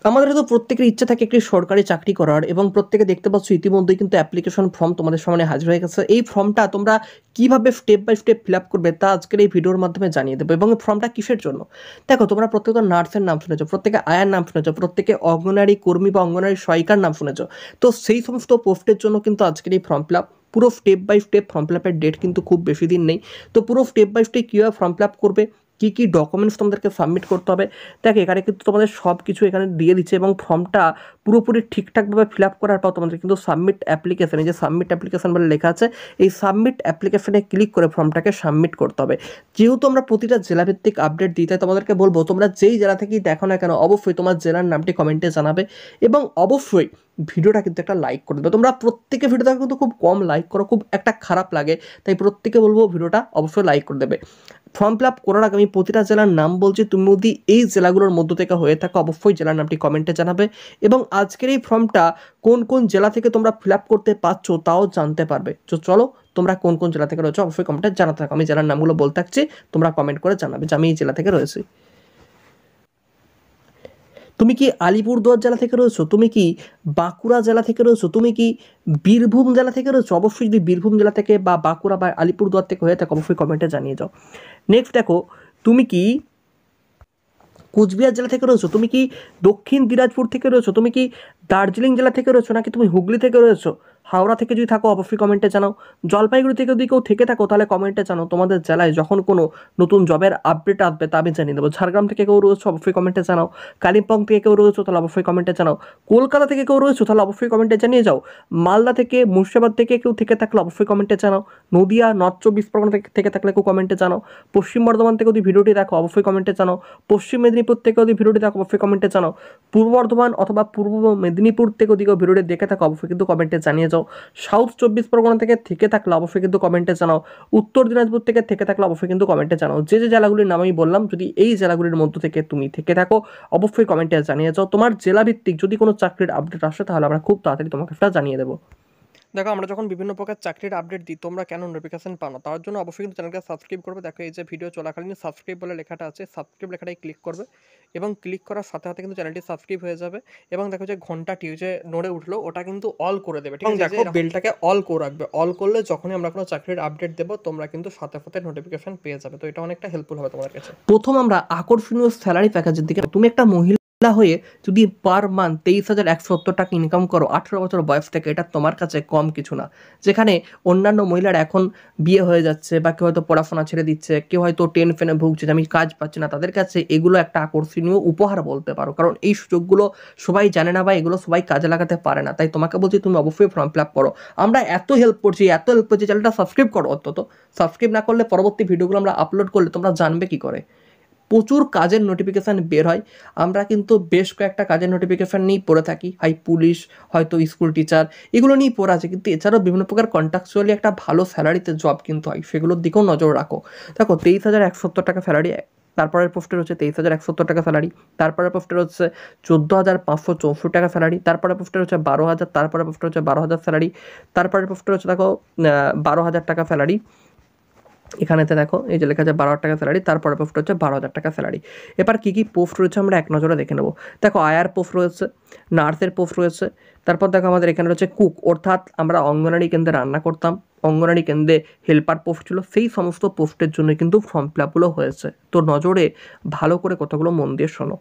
আমাদের তো প্রত্যেকের ইচ্ছা থাকে একটি সরকারি চাকরি করার, এবং প্রত্যেকে দেখতে পাচ্ছ ইতিমধ্যেই কিন্তু অ্যাপ্লিকেশন ফর্ম তোমাদের সামনে হাজির হয়ে গেছে। এই ফর্মটা তোমরা কিভাবে step by step fill up করবে তা আজকের এই ভিডিওর মাধ্যমে জানিয়ে দেবো। এবং এই ফর্মটা কিসের জন্য? দেখো, তোমরা প্রত্যেকটা নার্সের নাম শুনেছো, প্রত্যেকে আয়ার নাম শুনেছো, প্রত্যেকে অঙ্গনারী কর্মী বা অঙ্গনারী সহায়িকার নাম শুনেছো। তো সেই সমস্ত পোস্টের জন্য কিন্তু আজকের এই ফর্ম ফিল আপ। পুরো step by step form fill আপের ডেট কিন্তু খুব বেশি দিন নেই। তো পুরো স্টেপ বাই স্টেপ কীভাবে ফর্ম ফিল আপ করবে, কী কী ডকুমেন্টস তোমাদেরকে সাবমিট করতে হবে, দেখ এখানে কিন্তু তোমাদের সব কিছু এখানে দিয়ে দিচ্ছে। এবং ফর্মটা পুরোপুরি ঠিকঠাকভাবে ফিল আপ করার পর তোমাদের কিন্তু সাবমিট অ্যাপ্লিকেশন, এই যে সাবমিট অ্যাপ্লিকেশন বলে লেখা আছে, এই সাবমিট অ্যাপ্লিকেশনে ক্লিক করে ফর্মটাকে সাবমিট করতে হবে। যেহেতু আমরা প্রতিটা জেলাভিত্তিক আপডেট দিই, তাই তোমাদেরকে বলবো তোমরা যেই জেলা থেকেই দেখো না কেন অবশ্যই তোমার জেলার নামটি কমেন্টে জানাবে, এবং অবশ্যই ভিডিওটা কিন্তু একটা লাইক করে দেবে। তোমরা প্রত্যেকে ভিডিওটা কিন্তু খুব কম লাইক করো, খুব একটা খারাপ লাগে, তাই প্রত্যেকে বলবো ভিডিওটা অবশ্যই লাইক করে দেবে। ফর্ম ফিল আপ করার আগে আমি প্রতিটা জেলার নাম বলছি, তুমি যদি এই জেলাগুলোর মধ্য থেকে হয়ে থাকো অবশ্যই জেলার নামটি কমেন্টে জানাবে, এবং আজকের এই ফর্মটা কোন কোন জেলা থেকে তোমরা ফিল আপ করতে পারছো তাও জানতে পারবে। তো চলো, তোমরা কোন কোন জেলা থেকে রয়েছো অবশ্যই কমেন্টে জানাতে থাকো। আমি জেলার নামগুলো বলতে থাকছি, তোমরা কমেন্ট করে জানাবে যে আমি এই জেলা থেকে রয়েছি। তুমি কি আলিপুরদুয়ার জেলা থেকে রয়েছো? তুমি কি বাঁকুড়া জেলা থেকে রয়েছো? তুমি কি বীরভূম জেলা থেকে রয়েছো? অবশ্যই যদি বীরভূম জেলা থেকে বা বাঁকুড়া বা আলিপুরদুয়ার থেকে হয়ে থাকে অবশ্যই কমেন্টে জানিয়ে যাও। নেক্সট দেখো, তুমি কি কোচবিহার জেলা থেকে রয়েছো? তুমি কি দক্ষিণ দিনাজপুর থেকে রয়েছো? তুমি কি দার্জিলিং জেলা থেকে রয়েছো, নাকি তুমি হুগলি থেকে রয়েছো? হাওড়া থেকে যদি থাকো অবশ্যই কমেন্টে জানাও। জলপাইগুড়ি থেকে যদি কেউ থেকে থাকো তাহলে কমেন্টে জানাও। তোমাদের জেলায় যখন কোনো নতুন জবের আপডেট আসবে তা আমি জানিয়ে দেবো। ঝাড়গ্রাম থেকে কেউ রয়েছো অবশ্যই কমেন্টে জানাও। কালিম্পং থেকে কেউ রয়েছো তাহলে অবশ্যই কমেন্টে জানাও। কলকাতা থেকে কেউ রয়েছো তাহলে অবশ্যই কমেন্টে জানিয়ে যাও। মালদা থেকে, মুর্শিদাবাদ থেকে কেউ থেকে থাকলে অবশ্যই কমেন্টে জানাও। নদিয়া, নর্থ চব্বিশ পরগনা থেকে থাকলে কেউ কমেন্টে জানাও। পশ্চিম বর্ধমান থেকে যদি ভিডিওটি দেখো অবশ্যই কমেন্টে জানাও। পশ্চিম মেদিনীপুর থেকে যদি ভিডিওটি দেখো অবশ্যই কমেন্টে জানাও। পূর্ব বর্ধমান অথবা পূর্ব মেদিনীপুর থেকে যদি কেউ ভিডিওটি দেখে থাকো অবশ্যই কিন্তু কমেন্টে জানিয়ে যাও। সাউথ চব্বিশ পরগনা থেকে থাকলে অবশ্যই কিন্তু কমেন্টে জানাও। উত্তর দিনাজপুর থেকে থাকলে অবশ্যই কিন্তু কমেন্টে জানাও। যে যে জেলাগুলির নাম আমি বললাম, যদি এই জেলাগুলির মধ্য থেকে তুমি থেকে থাকো অবশ্যই কমেন্টে জানিয়ে যাও। তোমার জেলাভিত্তিক যদি কোনো চাকরির আপডেট আসে তাহলে আমরা খুব তাড়াতাড়ি তোমাকে সেটা জানিয়ে দেবো। দেখো, আমরা যখন বিভিন্ন প্রকার চাকরির আপডেট দিই তোমরা কেন নোটিফিকেশন পাও না, তার জন্য অবশ্যই কিন্তু চ্যানেলকে সাবস্ক্রাইব করবে। দেখো, এই যে ভিডিও চলাকালীন সাবস্ক্রাইব বলে লেখাটা আছে, সাবস্ক্রাইব লেখাটাই ক্লিক করবে, এবং ক্লিক করার সাথে সাথে কিন্তু চ্যানেলটি সাবস্ক্রাইব হয়ে যাবে। এবং দেখো যে ঘন্টাটি যে নড়ে উঠলো ওটা কিন্তু অল করে দেবে, ঠিক আছে? দেখো, বেলটাকে অল করে রাখবে। অল করলে যখনই আমরা কোনো চাকরির আপডেট দেবো তোমরা কিন্তু সাথে সাথে নোটিফিকেশন পেয়ে যাবে। তো এটা অনেকটা হেল্পফুল হবে তোমাদের কাছে। প্রথম আমরা আকর্ষণীয় স্যালারি প্যাকেজের দিকে, তুমি একটা মহিলা হয়ে যদি পার মান্থ 23,170 টাকা ইনকাম করো 18 বছর বয়স থেকে, এটা তোমার কাছে কম কিছু না। যেখানে অন্যান্য মহিলারা এখন বিয়ে হয়ে যাচ্ছে, বা কেউ হয়তো পড়াশোনা ছেড়ে দিচ্ছে, কেউ হয়তো টেনশনে ভুগছে যে আমি কাজ পাচ্ছি না, তাদের কাছে এগুলো একটা আকর্ষণীয় উপহার বলতে পারো। কারণ এই সুযোগগুলো সবাই জানে না বা এগুলো সবাই কাজে লাগাতে পারে না। তাই তোমাকে বলছি তুমি অবশ্যই ফর্ম ফিল আপ করো। আমরা এত হেল্প করছি চ্যানেলটা সাবস্ক্রাইব করো। অন্তত সাবস্ক্রাইব না করলে পরবর্তী ভিডিওগুলো আমরা আপলোড করলে তোমরা জানবে কি করে? প্রচুর কাজের নোটিফিকেশান বের হয়, আমরা কিন্তু বেশ কয়েকটা কাজের নোটিফিকেশান নিয়েই পড়ে থাকি। পুলিশ, হয়তো স্কুল টিচার, এগুলো নিয়েই পড়ে আছে। কিন্তু এছাড়াও বিভিন্ন প্রকার কন্ট্রাকচুয়ালি একটা ভালো স্যালারিতে জব কিন্তু হয়, সেগুলোর দিকেও নজর রাখো। দেখো, 23,170 টাকা স্যালারি, তারপরের পোস্টের হচ্ছে 23,170 টাকা স্যালারি, তারপরের পোস্টের হচ্ছে 14,564 টাকা স্যালারি, তারপরের পোস্টের হচ্ছে 12,000, তারপরের পোস্টের হচ্ছে 12,000 স্যালারি, তারপরের পোস্টের হচ্ছে দেখো 12,000 টাকা স্যালারি। এখানেতে দেখো এই যে লেখা আছে 12,000 টাকা স্যালারি, তারপরে পোস্ট হচ্ছে 12,000 টাকা স্যালারি। এবার কী কী পোস্ট রয়েছে আমরা এক নজরে দেখে নেবো। দেখো, আয়ার পোস্ট রয়েছে, নার্সের পোস্ট রয়েছে, তারপর দেখো আমাদের এখানে রয়েছে কুক, অর্থাৎ আমরা অঙ্গনারী কেন্দ্রে রান্না করতাম, অঙ্গনারী কেন্দ্রে হেল্পার পোস্ট ছিল, সেই সমস্ত পোস্টের জন্য কিন্তু ফর্ম ফিল আপগুলো হয়েছে। তো নজরে ভালো করে কথাগুলো মন দিয়ে শোনো।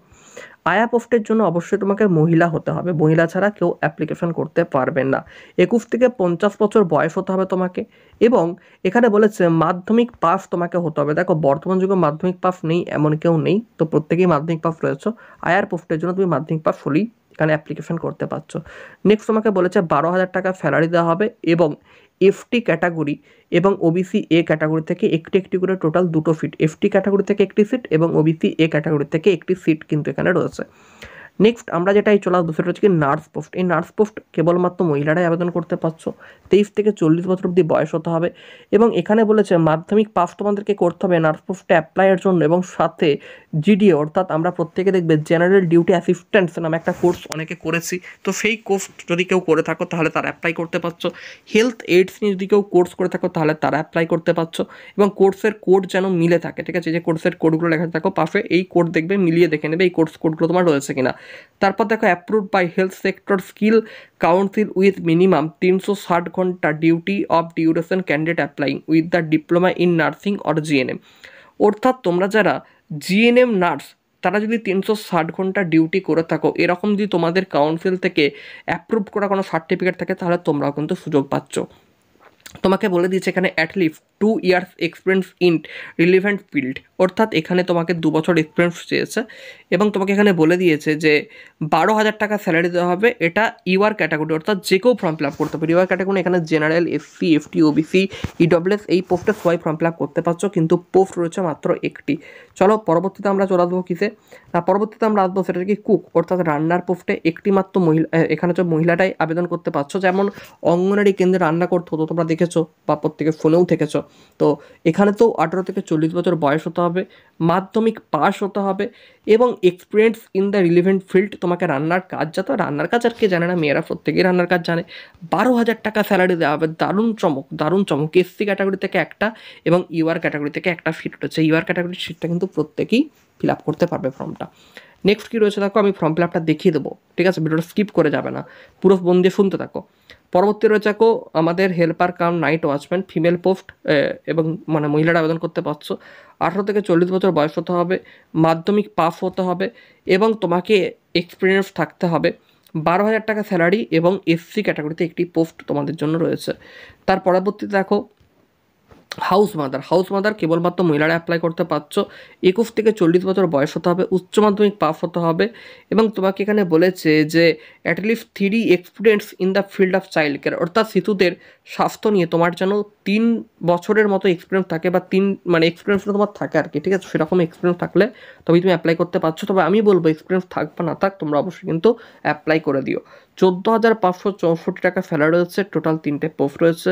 আয়া পোস্টের জন্য অবশ্যই তোমাকে মহিলা হতে হবে, মহিলা ছাড়া কেউ অ্যাপ্লিকেশন করতে পারবেন না। 21 থেকে 50 বছর বয়স হতে হবে তোমাকে, এবং এখানে বলেছে মাধ্যমিক পাস তোমাকে হতে হবে। দেখো, বর্তমান যুগে মাধ্যমিক পাস নেই এমন কেউ নেই, তো প্রত্যেকেই মাধ্যমিক পাস রয়েছে। আয়ার পোস্টের জন্য তুমি মাধ্যমিক পাস হলেই এখানে অ্যাপ্লিকেশন করতে পারছো। নেক্সট তোমাকে বলেছে 12,000 টাকা স্যালারি দেওয়া হবে, এবং এফটি ক্যাটাগরি এবং ওবিসি এ ক্যাটাগরি থেকে একটি করে টোটাল 2টো সিট, এফটি ক্যাটাগরি থেকে একটি সিট এবং ওবিসি এ ক্যাটাগরি থেকে একটি সিট কিন্তু এখানে রয়েছে। নেক্সট আমরা যেটাই চলে আসবো সেটা হচ্ছে কি নার্স পোস্ট। এই নার্স পোস্ট কেবলমাত্র মহিলারাই আবেদন করতে পারছো। 23 থেকে 40 বছর অবধি বয়স হতে হবে, এবং এখানে বলেছে মাধ্যমিক পাস তোমাদেরকে করতে হবে নার্স পোস্টে অ্যাপ্লাইয়ের জন্য, এবং সাথে জিডিএ অর্থাৎ আমরা প্রত্যেকে দেখবে জেনারেল ডিউটি অ্যাসিস্ট্যান্টস নামে একটা কোর্স অনেকে করেছি, তো সেই কোর্স যদি কেউ করে থাকো তাহলে তারা অ্যাপ্লাই করতে পারছো। হেলথ এইডস নিয়ে যদি কেউ কোর্স করে থাকো তাহলে তারা অ্যাপ্লাই করতে পারছো, এবং কোর্সের কোড যেন মিলে থাকে, ঠিক আছে? যে কোর্সের কোডগুলো লেখা থাকো পাশে, এই কোড দেখবে মিলিয়ে দেখে নেবে এই কোর্স কোডগুলো তোমার রয়েছে কিনা। তারপর দেখো approved by health sector skill council with minimum 360 ঘন্টা duty of duration candidate applying with the diploma in nursing or GNM. অর্থাৎ তোমরা যারা জিএনএম নার্স তারা যদি 360 ঘন্টা ডিউটি করে থাকো, এরকম যদি তোমাদের কাউন্সিল থেকে অ্যাপ্রুভ করা কোনো সার্টিফিকেট থাকে, তাহলে তোমরাও কিন্তু সুযোগ পাচ্ছ। তোমাকে বলে দিয়েছে এখানে at least 2 years experience in relevant field, অর্থাৎ এখানে তোমাকে 2 বছর এক্সপিরিয়েন্স চেয়েছে এবং তোমাকে এখানে বলে দিয়েছে যে 12,000 টাকা স্যালারি দেওয়া হবে। এটা ইউআর ক্যাটাগরি, অর্থাৎ যে কেউ ফর্ম ফিল আপ করতে পারে। ইউআর ক্যাটাগরি এখানে general, SC, FT, OBC, EWS এই পোস্টে সবাই ফর্ম ফিল আপ করতে পারছো, কিন্তু পোস্ট রয়েছে মাত্র একটি। চলো পরবর্তীতে আমরা চলে আসবো কিসে না, পরবর্তীতে আমরা আসবো সেটা কি কুক, অর্থাৎ রান্নার পোস্টে একটি মাত্র মহিলা, এখানে হচ্ছে মহিলাটাই আবেদন করতে পারছো। যেমন অঙ্গনারী কেন্দ্রে রান্না করতে হতো, তোমরা দেখেছো বা প্রত্যেকের ফোনেও থেকেছো। তো এখানে তো 18 থেকে 40 বছর বয়স হতে হবে, মাধ্যমিক পাস হতে হবে এবং experience in the relevant field. তোমাকে রান্নার কাজ, যত রান্নার কাজ আর কে জানে না, মেয়েরা প্রত্যেকেই রান্নার কাজ জানে। 12,000 টাকা স্যালারি দেওয়া হবে। দারুণ চমক, দারুণ চমক। এসসি ক্যাটাগরি থেকে একটা এবং ইউআর ক্যাটাগরি থেকে একটা সিট রয়েছে। ইউআর ক্যাটাগরির সিটটা কিন্তু প্রত্যেকেই ফিল আপ করতে পারবে ফর্মটা। নেক্সট কী রয়েছে দেখো, আমি ফর্ম ফিল আপটা দেখিয়ে দেবো, ঠিক আছে? ভিডিওটা স্কিপ করে যাবে না, পুরো মন দিয়ে শুনতে থাকো। পরবর্তী রয়েছে দেখো আমাদের হেল্পার কাম নাইট ওয়াচম্যান ফিমেল পোস্ট, এবং মানে মহিলারা আবেদন করতে পারছো। 18 থেকে 40 বছর বয়স হতে হবে, মাধ্যমিক পাস হতে হবে এবং তোমাকে এক্সপিরিয়েন্স থাকতে হবে। 12,000 টাকা স্যালারি এবং এসসি ক্যাটাগরিতে একটি পোস্ট তোমাদের জন্য রয়েছে। তার পরবর্তীতে দেখো হাউস মাদার কেবলমাত্র মহিলারা অ্যাপ্লাই করতে পারছো। 21 থেকে 40 বছর বয়স হতে হবে, উচ্চ মাধ্যমিক পাস হতে হবে এবং তোমাকে এখানে বলেছে যে at least 3 experience in the field of child care, অর্থাৎ শিশুদের স্বাস্থ্য নিয়ে তোমার যেন 3 বছরের মতো এক্সপিরিয়েন্স থাকে বা মানে এক্সপিরিয়েন্সটা তোমার থাকে আর কি, ঠিক আছে? সেরকম এক্সপিরিয়েন্স থাকলে তবেই তুমি অ্যাপ্লাই করতে পারছো। তবে আমি বলবো এক্সপিরিয়েন্স থাক বা না থাক, তোমরা অবশ্যই কিন্তু অ্যাপ্লাই করে দিও। 14,564 টাকা স্যালারি রয়েছে, টোটাল 3টে পোস্ট রয়েছে।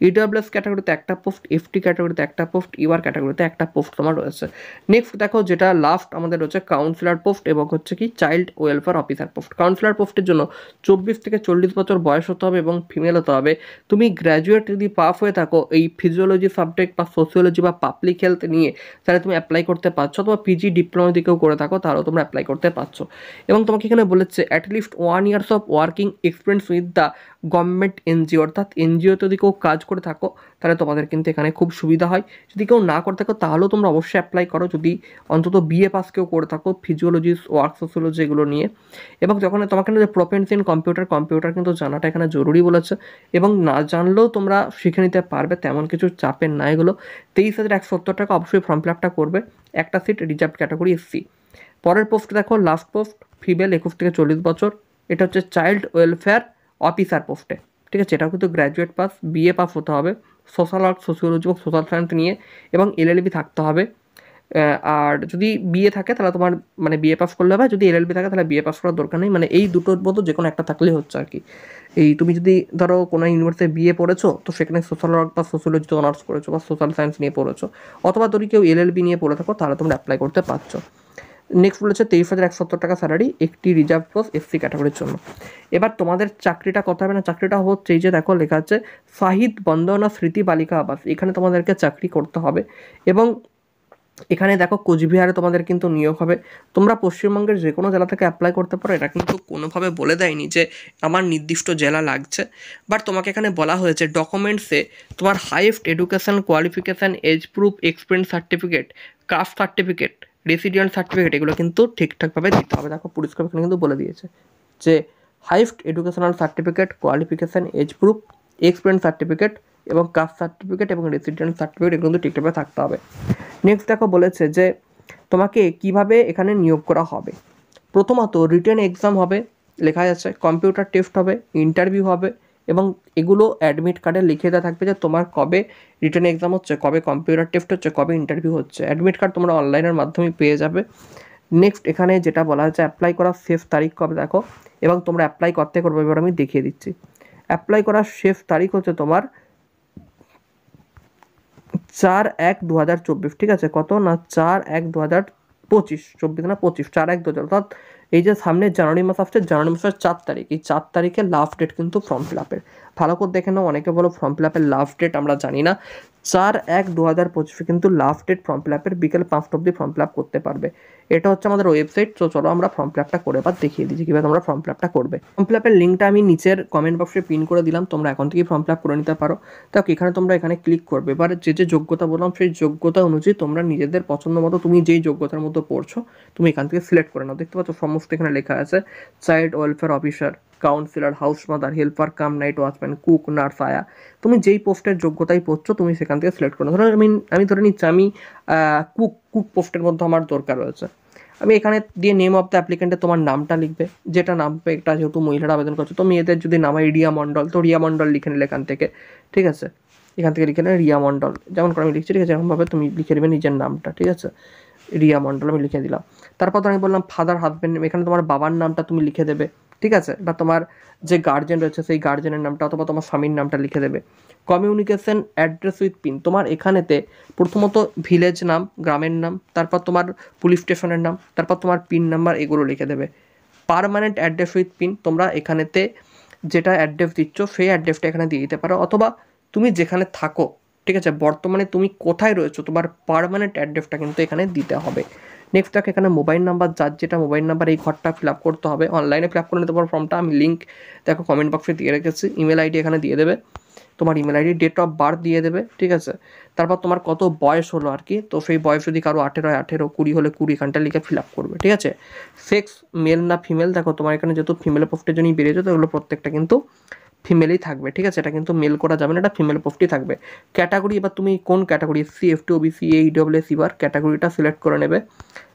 ইডব্লিউএস ক্যাটাগরিতে একটা পোস্ট, এফটি ক্যাটাগরিতে একটা পোস্ট, ইউআর ক্যাটাগরিতে একটা পোস্ট তোমার রয়েছে। নেক্সট দেখো যেটা লাস্ট আমাদের রয়েছে কাউন্সিলর পোস্ট এবং হচ্ছে কি child welfare officer post. Councillor পোস্টের জন্য 24 থেকে 40 বছর বয়স হতে হবে এবং ফিমেল হতে হবে। তুমি গ্র্যাজুয়েট যদি পাস হয়ে থাকো এই ফিজিওলজি সাবজেক্ট বা সোসিওলজি বা পাবলিক হেলথ নিয়ে, তাহলে তুমি অ্যাপ্লাই করতে পারছো, অথবা পিজি ডিপ্লোমা দিকেও করে থাকো তাহলেও তোমরা অ্যাপ্লাই করতে পারছো। এবং তোমাকে এখানে বলেছে at least 1 years of working experience with the government NGO, অর্থাৎ এনজিওতে যদি কেউ কাজ করে থাকো তাহলে তোমাদের কিন্তু এখানে খুব সুবিধা হয়। যদি কেউ না করে থাকো তাহলেও তোমরা অবশ্যই অ্যাপ্লাই করো, যদি অন্তত বিএ পাস কেউ করে থাকো ফিজিওলজি, ওয়ার্ক সোসিওলজি এগুলো নিয়ে। এবং যখন তোমাকে যে প্রফেন্সি ইন কম্পিউটার কিন্তু জানাটা এখানে জরুরি বলেছে এবং না জানলেও তোমরা শিখে নিতে পারবে, তেমন কিছু চাপের না এগুলো। 23,170 টাকা, অবশ্যই ফর্ম ফিল আপটা করবে। একটা সিট রিজার্ভ ক্যাটাগরি এসসি। পরের পোস্ট দেখো লাস্ট পোস্ট ফিমেল 21 থেকে 40 বছর, এটা হচ্ছে চাইল্ড ওয়েলফেয়ার অফিসার পোস্টে, ঠিক আছে? এটাও কিন্তু গ্র্যাজুয়েট পাস, বিএ পাস হতে হবে সোশ্যাল ওয়ার্ক, সোশিওলজি এবং সোশ্যাল সায়েন্স নিয়ে এবং এলএলবি থাকতে হবে। আর যদি বিএ থাকে তাহলে তোমার মানে বিএ পাস করলে হবে, যদি এলএলবি থাকে তাহলে বিএ পাস করার দরকার নেই, মানে এই দুটোর মধ্যে যে কোনো একটা থাকলেই হচ্ছে আর কি। এই তুমি যদি ধরো কোনো ইউনিভার্সিটি বিএ পড়েছো তো সেখানে সোশ্যাল ওয়ার্ক বা সোশিওলজিতে অনার্স করেছো বা সোশ্যাল সায়েন্স নিয়ে পড়েছো, অথবা যদি কেউ এলএলবি নিয়ে পড়ে থাকো তাহলে তোমরা অ্যাপ্লাই করতে পারছো। নেক্সট বলেছে 23,170 টাকা স্যালারি, একটি রিজার্ভ পোস্ট এসসি ক্যাটাগরির জন্য। এবার তোমাদের চাকরিটা কত হবে না, চাকরিটা হচ্ছে এই যে দেখো লেখা আছে শাহিদ বন্দনা স্মৃতি বালিকা আবাস, এখানে তোমাদেরকে চাকরি করতে হবে। এবং এখানে দেখো কোচবিহারে তোমাদের কিন্তু নিয়োগ হবে। তোমরা পশ্চিমবঙ্গের যে কোনো জেলা থেকে অ্যাপ্লাই করতে পারো, এটা কিন্তু কোনোভাবে বলে দেয়নি যে আমার নির্দিষ্ট জেলা লাগছে। বাট তোমাকে এখানে বলা হয়েছে ডকুমেন্টসে তোমার highest education qualification, age proof, experience certificate, caste certificate, resident certificate এগুলো কিন্তু ঠিকঠাকভাবে দিতে হবে। দেখো পরিষ্কার এখানে কিন্তু বলে দিয়েছে যে highest educational certificate, qualification, age proof, experience certificate এবং কাস্ট সার্টিফিকেট এবং রেসিডেন্ট সার্টিফিকেট এগুলো কিন্তু ঠিকঠাকভাবে থাকতে হবে। নেক্সট দেখো বলেছে যে তোমাকে কিভাবে এখানে নিয়োগ করা হবে। প্রথমত রিটেন এক্সাম হবে, লেখা যাচ্ছে কম্পিউটার টেস্ট হবে, ইন্টারভিউ হবে এবং এগুলো অ্যাডমিট কার্ডে লিখে দেওয়া থাকবে যে তোমার কবে রিটেন এক্সাম হচ্ছে, কবে কম্পিউটার টেস্ট হচ্ছে, কবে ইন্টারভিউ হচ্ছে। অ্যাডমিট কার্ড তোমরা অনলাইনের মাধ্যমে পেয়ে যাবে। নেক্সট এখানে যেটা বলা হয়েছে অ্যাপ্লাই করার শেষ তারিখ কবে দেখো, এবং তোমরা অ্যাপ্লাই করতে করবে, এবার আমি দেখিয়ে দিচ্ছি। অ্যাপ্লাই করার শেষ তারিখ হচ্ছে তোমার 4/1/2024, ঠিক আছে? কত না 4/1/2025, 24 না 25, 4/1/2024, অর্থাৎ এই যে সামনে জানুয়ারি মাস আসছে, জানুয়ারি মাসের 4 তারিখ, এই 4 তারিখে লাস্ট ডেট কিন্তু ফর্ম ফিল আপের। ভালো করে দেখে নাও, অনেকে বলো ফর্ম ফিল আপের লাস্ট ডেট আমরা জানি না। 4/1/2025 কিন্তু লাস্ট ডেট ফর্ম ফিল আপের, বিকেল 5টা অবধি ফর্ম ফিল আপ করতে পারবে। এটা হচ্ছে আমাদের ওয়েবসাইট। তো চলো আমরা ফর্ম ফিল আপটা করে এবার দেখিয়ে দিচ্ছি কীভাবে তোমরা ফর্ম ফিল আপটা করবে। ফর্ম ফিল আপের লিঙ্কটা আমি নিচের কমেন্ট বক্সে পিন করে দিলাম, তোমরা এখন থেকেই ফর্ম ফিল আপ করে নিতে পারো। দেখো এখানে তোমরা এখানে ক্লিক করবে, এবার যে যোগ্যতা বললাম সেই যোগ্যতা অনুযায়ী তোমরা নিজেদের পছন্দ মতো তুমি যেই যোগ্যতার মতো পড়ছো তুমি এখান থেকে সিলেক্ট করে নাও। দেখতে পাচ্ছ সমস্ত এখানে লেখা আছে, child welfare officer, councillor, house mother, helper কাম নাইট ওয়াচম্যান, কুক, নার্স, আয়া। তুমি যেই পোস্টের যোগ্যতাই পড়ছো তুমি সেখান থেকে সিলেক্ট করো। ধরো আমি ধরে নিচ্ছি আমি কুক পোস্টের মধ্যে আমার দরকার রয়েছে। আমি এখানে দিয়ে নেম অফ দ্য অ্যাপ্লিকেন্টে তোমার নামটা লিখবে, যেটা নাম এটা যেহেতু মহিলারা আবেদন করছে, তো মেয়েদের যদি নাম হয় রিয়া মণ্ডল, তো রিয়া মণ্ডল লিখে নিলে এখান থেকে, ঠিক আছে। এখান থেকে লিখে নিলে রিয়া মণ্ডল, যেমন করে আমি লিখছি, ঠিক আছে, এরকমভাবে তুমি লিখে দেবে নিজের নামটা, ঠিক আছে, রিয়া মণ্ডল আমি লিখে দিলাম। তারপর তো আমি বললাম ফাদার হাজব্যান্ড, এখানে তোমার বাবার নামটা তুমি লিখে দেবে, ঠিক আছে, বা তোমার যে গার্জেন রয়েছে সেই গার্জেনের নামটা অথবা তোমার স্বামীর নামটা লিখে দেবে। কমিউনিকেশন অ্যাড্রেস উইথ পিন, তোমার এখানেতে প্রথমত ভিলেজ নাম, গ্রামের নাম, তারপর তোমার পুলিশ স্টেশনের নাম, তারপর তোমার পিন নাম্বার, এগুলো লিখে দেবে। পার্মানেন্ট অ্যাড্রেস উইথ পিন, তোমরা এখানেতে যেটা অ্যাড্রেস দিচ্ছ সেই অ্যাড্রেসটা এখানে দিয়ে দিতে পারো, অথবা তুমি যেখানে থাকো, ঠিক আছে, বর্তমানে তুমি কোথায় রয়েছো তোমার পার্মানেন্ট অ্যাড্রেসটা কিন্তু এখানে দিতে হবে। নেক্সট দেখো এখানে মোবাইল নাম্বার, যার যেটা মোবাইল নাম্বার এই ঘরটা ফিল আপ করতে হবে, অনলাইনে ফিল আপ করে নিতে পারো ফর্মটা, আমি লিঙ্ক দেখো কমেন্ট বক্সে দিয়ে রেখেছি। ইমেল আইডি এখানে দিয়ে দেবে, তোমার email ID, date of birth দিয়ে দেবে, ঠিক আছে। তারপর তোমার কত বয়স হলো আর কি, তো সেই বয়স যদি কারো 18 হয় 18, 20 হলে 20 এখানটা লিখে ফিল আপ করবে, ঠিক আছে। সেক্স মেল না ফিমেল, দেখো তোমার এখানে যেহেতু ফিমেল পোস্টের জন্যই বেরিয়েছে তো এগুলো প্রত্যেকটা কিন্তু ফিমেলই থাকবে, ঠিক আছে, এটা কিন্তু মেল করা যাবে না, এটা ফিমেল পোস্টই থাকবে। ক্যাটাগরি, এবার তুমি কোন category, SC, ST, OBC, EWS, এবার ক্যাটাগরিটা সিলেক্ট করে নেবে।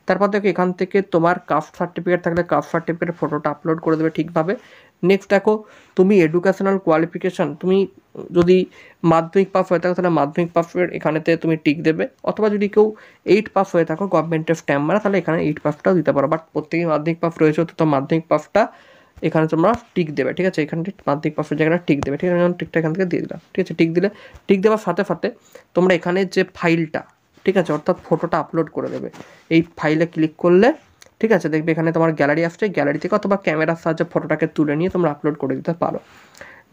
তারপর দেখো এখান থেকে তোমার কাস্ট সার্টিফিকেট থাকলে কাস্ট সার্টিফিকেটের ফটোটা আপলোড করে দেবে ঠিকভাবে। নেক্সট দেখো তুমি এডুকেশনাল কোয়ালিফিকেশান, তুমি যদি মাধ্যমিক পাস হয়ে থাকো তাহলে মাধ্যমিক পাসের এখানেতে তুমি টিক দেবে, অথবা যদি কেউ 8 পাস হয়ে থাকো গভর্নমেন্টের স্ট্যাম্প মারা, তাহলে এখানে 8 পাসটাও দিতে পারো। বাট প্রত্যেকেই মাধ্যমিক পাস রয়েছে তো মাধ্যমিক পাসটা এখানে তোমরা টিক দেবে, ঠিক আছে, এখানে মাধ্যমিক পাসের জায়গাটা টিক দেবে, ঠিক আছে, যেমন টিকটা এখান থেকে দিয়ে দিলাম, ঠিক আছে। টিক দিলে, টিক দেওয়ার সাথে সাথে তোমরা এখানে যে ফাইলটা, ঠিক আছে, অর্থাৎ ফটোটা আপলোড করে দেবে। এই ফাইলে ক্লিক করলে, ঠিক আছে, দেখবে এখানে তোমার গ্যালারি আসছে, গ্যালারি থেকে অথবা ক্যামেরার সাহায্যে ফটোটাকে তুলে নিয়ে তোমরা আপলোড করে দিতে পারো।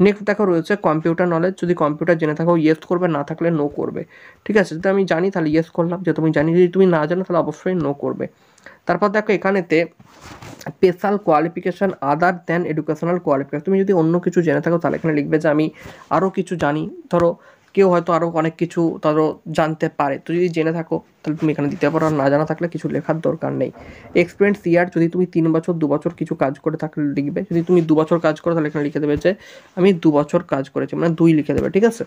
নেক্সট দেখো রয়েছে কম্পিউটার নলেজ, যদি কম্পিউটার জেনে থাকো ইয়েস করবে, না থাকলে নো করবে, ঠিক আছে। যদি আমি জানি তাহলে ইয়েস করলাম, যে তুমি জানি, যদি তুমি না জানো তাহলে অবশ্যই নো করবে। তারপর দেখো এখানেতে special qualification other than educational qualification, তুমি যদি অন্য কিছু জেনে থাকো তাহলে এখানে লিখবে যে আমি আরও কিছু জানি। ধরো কেউ হয়তো আরও অনেক কিছু ধরো জানতে পারে, তো যদি জেনে থাকো তাহলে তুমি এখানে দিতে পারো, আর না জানা থাকলে কিছু লেখার দরকার নেই। এক্সপিরিয়েন্স ইয়ার, যদি তুমি 3 বছর 2 বছর কিছু কাজ করে থাকলে লিখবে, যদি তুমি 2 বছর কাজ করো তাহলে এখানে লিখে দেবে যে আমি 2 বছর কাজ করেছি, মানে 2 লিখে দেবে, ঠিক আছে।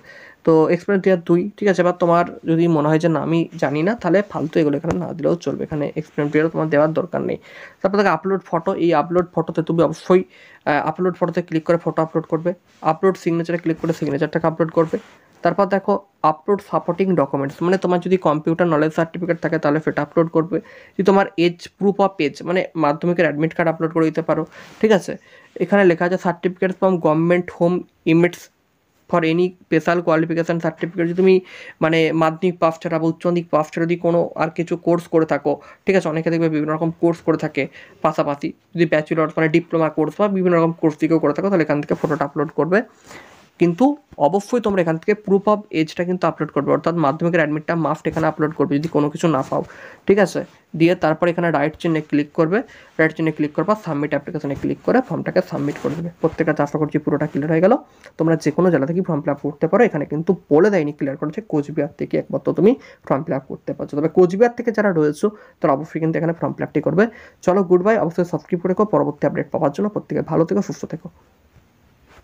তো এক্সপিরিয়েন্স ইয়ার 2, ঠিক আছে। এবার তোমার যদি মনে হয় যে না আমি জানি না, তাহলে ফালতু এগুলো এখানে না দিলেও চলবে, এখানে এক্সপিরিয়েন্স ইয়ার তোমার দেওয়ার দরকার নেই। তারপর দেখো আপলোড ফটো, এই আপলোড ফটোতে তুমি অবশ্যই আপলোড ফটোতে ক্লিক করে ফটো আপলোড করবে, আপলোড সিগনেচারে ক্লিক করে সিগনেচারটাকে আপলোড করবে। তারপর দেখো আপলোড সাপোর্টিং ডকুমেন্টস, মানে তোমার যদি কম্পিউটার নলেজ সার্টিফিকেট থাকে তাহলে সেটা আপলোড করবে, যদি তোমার এজ প্রুফ অফ এজ মানে মাধ্যমিকের অ্যাডমিট কার্ড আপলোড করে দিতে পারো, ঠিক আছে। এখানে লেখা আছে certificate from government home ইমিটস for any special qualification certificate, যদি তুমি মানে মাধ্যমিক পাস ছাড়া বা উচ্চ মাধ্যমিক পাস ছাড়া যদি কোনো আর কিছু কোর্স করে থাকো, ঠিক আছে, অনেকে দেখবে বিভিন্ন রকম কোর্স করে থাকে পাশাপাশি, যদি ব্যাচেলর মানে ডিপ্লোমা কোর্স বা বিভিন্ন রকম কোর্স দিকেও করে থাকো তাহলে এখান থেকে ফটোটা আপলোড করবে। কিন্তু অবশ্যই তোমরা এখান থেকে প্রুফ অফ এজটা কিন্তু আপলোড করবে, অর্থাৎ মাধ্যমিকের অ্যাডমিটটা মাস্ট এখানে আপলোড করবে যদি কোনো কিছু না পাও, ঠিক আছে। দিয়ে তারপর এখানে রাইট চিহ্নে ক্লিক করবে, রাইট চিহ্নে ক্লিক করবা সাবমিট অ্যাপ্লিকেশনে ক্লিক করে ফর্মটাকে সাবমিট করে দেবে। প্রত্যেকটা আশা করছি পুরোটা ক্লিয়ার হয়ে গেল। তোমরা যে কোনো জেলা থেকে ফর্ম ফিল আপ করতে পারো, এখানে কিন্তু বলে দেয়নি ক্লিয়ার করেছে কোচবিহার থেকে একমাত্র তুমি ফর্ম ফিল আপ করতে পারছো, তবে কোচবিহার থেকে যারা রয়েছো তারা অবশ্যই কিন্তু এখানে ফর্ম ফিল আপটি করবে। চলো গুড বাই, অবশ্যই সাবস্ক্রাইব করে রেখো পরবর্তী আপডেট পাওয়ার জন্য। প্রত্যেকে ভালো থেকো, সুস্থ থেকো।